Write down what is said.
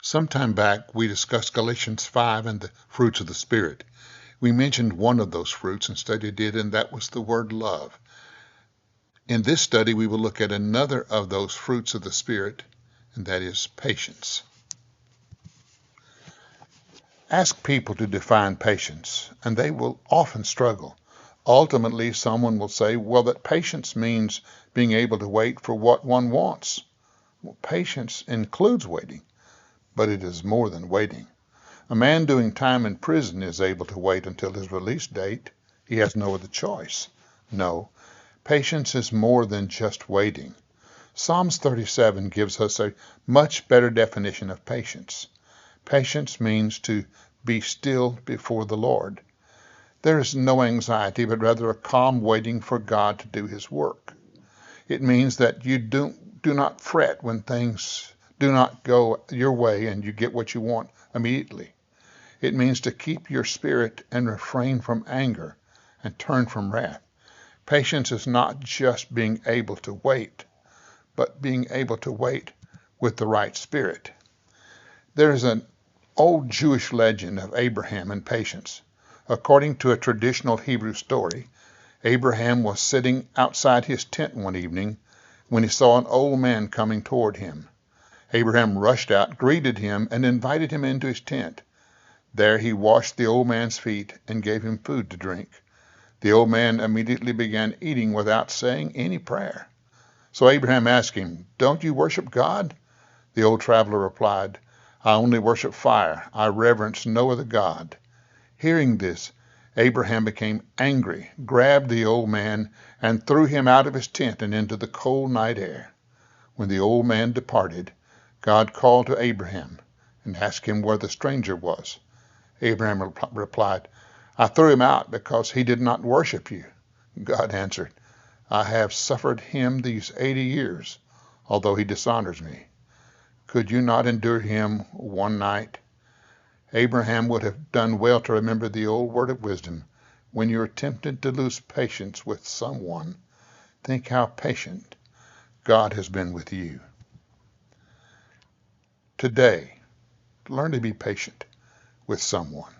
Some time back, we discussed Galatians 5 and the fruits of the Spirit. We mentioned one of those fruits and studied it, and that was the word love. In this study, we will look at another of those fruits of the Spirit, and that is patience. Ask people to define patience, and they will often struggle. Ultimately, someone will say, well, that patience means being able to wait for what one wants. Well, patience includes waiting, but it is more than waiting. A man doing time in prison is able to wait until his release date. He has no other choice. No, patience is more than just waiting. Psalms 37 gives us a much better definition of patience. Patience means to be still before the Lord. There is no anxiety, but rather a calm waiting for God to do his work. It means that you do not fret when things do not go your way and you get what you want immediately. It means to keep your spirit and refrain from anger and turn from wrath. Patience is not just being able to wait, but being able to wait with the right spirit. There is an old Jewish legend of Abraham and patience. According to a traditional Hebrew story, Abraham was sitting outside his tent one evening when he saw an old man coming toward him. Abraham rushed out, greeted him, and invited him into his tent. There he washed the old man's feet and gave him food to drink. The old man immediately began eating without saying any prayer. So Abraham asked him, "Don't you worship God?" The old traveler replied, "I only worship fire. I reverence no other God." Hearing this, Abraham became angry, grabbed the old man, and threw him out of his tent and into the cold night air. When the old man departed, God called to Abraham and asked him where the stranger was. Abraham replied, "I threw him out because he did not worship you." God answered, "I have suffered him these 80 years, although he dishonors me. Could you not endure him one night?" Abraham would have done well to remember the old word of wisdom. When you're tempted to lose patience with someone, think how patient God has been with you. Today, learn to be patient with someone.